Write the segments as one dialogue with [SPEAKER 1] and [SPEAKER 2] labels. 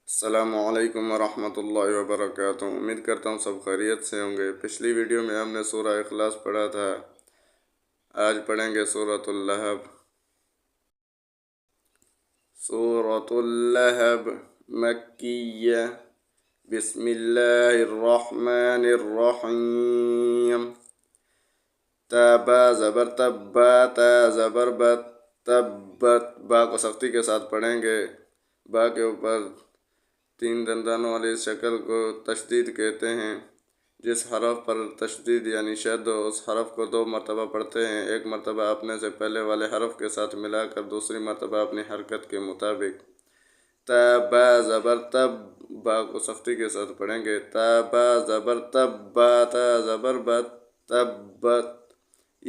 [SPEAKER 1] السلام علیکم ورحمۃ اللہ وبرکاتہ۔ امید کرتا ہوں سب خیریت سے ہوں گے۔ پچھلی ویڈیو میں ہم نے سورہ اخلاص پڑھا تھا، آج پڑھیں گے سورۃ اللہب۔ سورۃ اللہب مکیہ۔ بسم اللہ الرحمن الرحیم۔ تابا زبر تبا، تا زبر بت، تبت، با کو سختی کے ساتھ پڑھیں گے۔ با کے اوپر 3 دندانوں والی شکل کو تشدید کہتے ہیں۔ جس حرف پر تشدید یعنی شد ہو اس حرف کو 2 مرتبہ پڑھتے ہیں، ایک مرتبہ اپنے سے پہلے والے حرف کے ساتھ ملا کر، دوسری مرتبہ اپنی حرکت کے مطابق۔ تا با زبر تب، با کو سختی کے ساتھ پڑھیں گے۔ تا با زبر تب با، تا زبر بت، تبت۔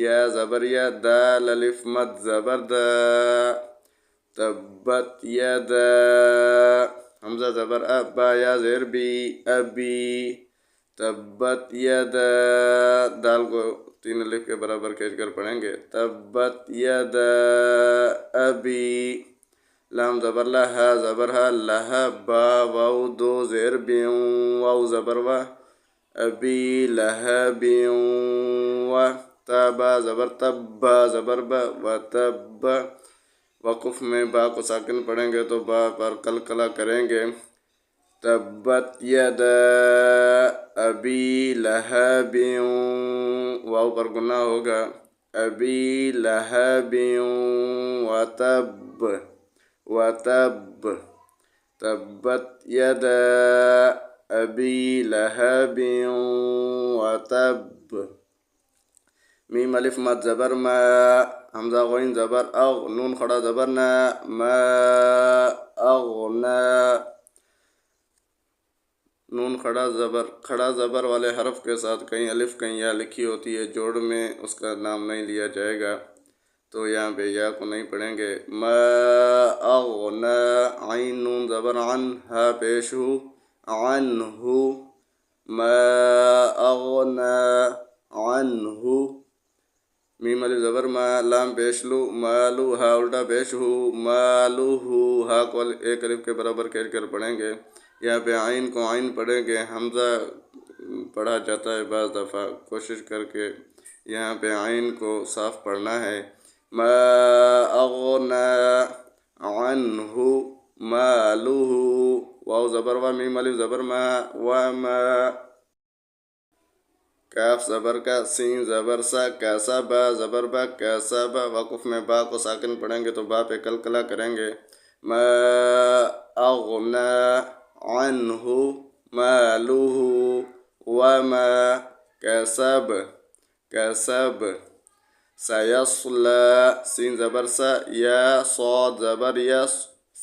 [SPEAKER 1] یا زبر یا، دال الف مد زبر دا، تبت یدا۔ حمزہ زبر اب، با یا زیر بی، ابی، تبت یدا۔ دال کو 3 الف کے برابر کھینچ کر پڑھیں گے۔ تبت یدا ابی۔ لام زبر لا، ہا زبر ہا، لہب، با واو 2 زیر بیوں، واو زبر وا، ابی لہبیوں و۔ تا با زبر تب، با زبر با، و تب۔ وقف میں با کو ساکن پڑھیں گے تو با پر قلقلہ کریں گے۔ تبت یدا ابی لہب، واو پر گناہ ہوگا، ابی لہب وتب، وتب۔ تبت یدا ابی لہب وتب۔ میم الف مد زبر ما، حمزہ غین زبر اغ، نون کھڑا زبر نا، ما اغنا۔ نون کھڑا زبر والے حرف کے ساتھ کہیں الف کہیں یا لکھی ہوتی ہے، جوڑ میں اس کا نام نہیں لیا جائے گا، تو یہاں پہ یا کو نہیں پڑھیں گے۔ ما اغنا، عین نون زبر عن، ہا پیش ہو، عنہ، ما اغنا عنہ۔ میم الف زبر ما، لام پیش لو، مالو، ہا الٹا پیش ہو، مالو ہو، ہا کو 1 الف کے برابر کھینچ کر پڑھیں گے۔ یہاں پہ عین کو عین پڑھیں گے، حمزہ پڑھا جاتا ہے بعض دفعہ، کوشش کر کے یہاں پہ عین کو صاف پڑھنا ہے۔ ما اغنا عنہ مالہ، واو زبر وا، میم الف زبر ما، وما۔ کاف زبر کا، سین زبر سا، کاسبا زبر با، کاسبا۔ وقف میں با کو ساکن پڑھیں گے تو با پہ قلقلہ کریں گے۔ ما اغنا عنہ مالہ وما کسب، کسب۔ سیصلی، سین زبر سا، یا صاد زبر یس،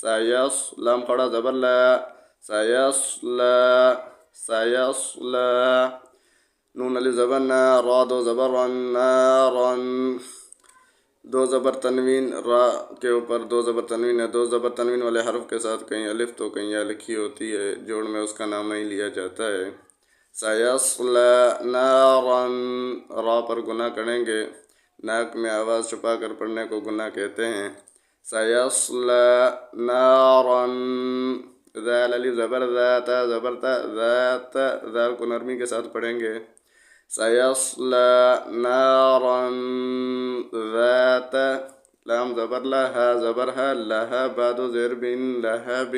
[SPEAKER 1] سیص، لام کھڑا زبر لا، سیصلی، سیصلی۔ نون الف زبر نا، را 2 زبر رن، نارن۔ 2 زبر تنوین، را کے اوپر 2 زبر تنوین ہے، 2 زبر تنوین والے حرف کے ساتھ کہیں الف تو کہیں یا لکھی ہوتی ہے، جوڑ میں اس کا نام نہیں لیا جاتا ہے۔ سیصلی نارن، را پر گناہ کریں گے، ناک میں آواز چھپا کر پڑھنے کو گناہ کہتے ہیں۔ سیصلی نارن، ذال الف زبر ذا، تا زبر تا، ذات، ذال کو نرمی کے ساتھ پڑھیں گے۔ سیصلی نارن ذات، لام زبر لا، ہا زبر ہا، لہب، با 2 زیر بن، لہب۔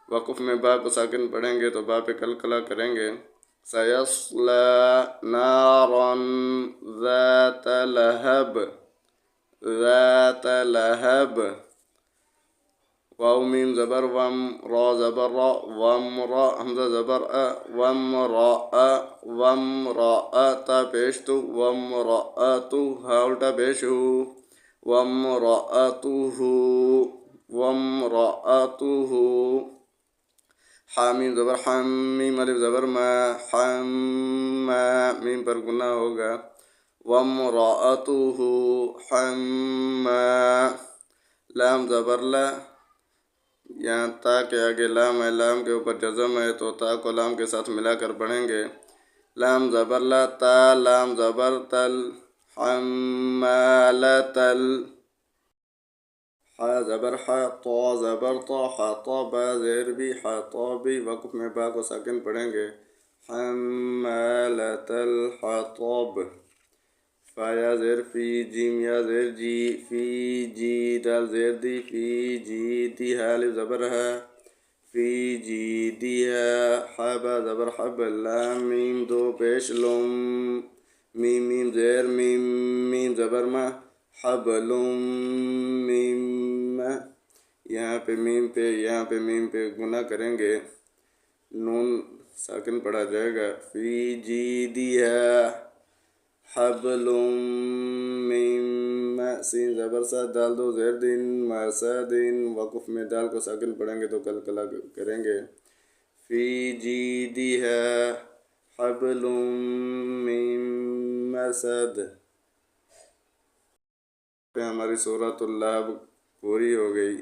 [SPEAKER 1] وقف میں با کو ساکن پڑھیں گے تو با پہ قلقلہ کریں گے۔ سیصلی نارن ذات لہب، ذات لہب۔ واو میم زبر وم، را زبر را، وم را، حمزہ زبر ا، وم را ا، وم را ا، تا پیش تو، وم را ا تو، ہا الٹا پیش ہو، وم را ا تو ہو، وم را ا تو ہو۔ حا میم زبر حم، میم الف زبر ما، حما، میم پر گناہ ہوگا، وامرأتہ حما۔ لام زبر لا، یہاں تا کے آگے لام ہے، لام کے اوپر جزم ہے تو تا کو لام کے ساتھ ملا کر پڑھیں گے۔ لام زبر لا، تا، لام زبر تل، حمالتل، حا زبر حا، طا زبر طا، حطب زیر بھی، حطبی، وقف میں با کو ساکن پڑھیں گے، حمالۃ الحطب، فا یا زیر فی، جیم یا زیر جی، فی جی، دال زیر دی، فی جی دی، الف زبر ہے، فی جی دی ہے، حب زبر حب، لام میم دو پیش لم، میم میم زیر میم، میم زبر ما، حبلم، میم، یہاں پہ میم پہ گناہ کریں گے، نون ساکن پڑھا جائے گا، فی جی دی ہے، حبلم میم، سین زبر سا، دال دو زیر دین، مسدین، وقف میں دال کو ساکن پڑھیں گے تو کلکلا کریں گے، فی جی دی ہے، حبلم میم مسد۔ پہ ہماری سورۃ اللہب پوری ہو گئی۔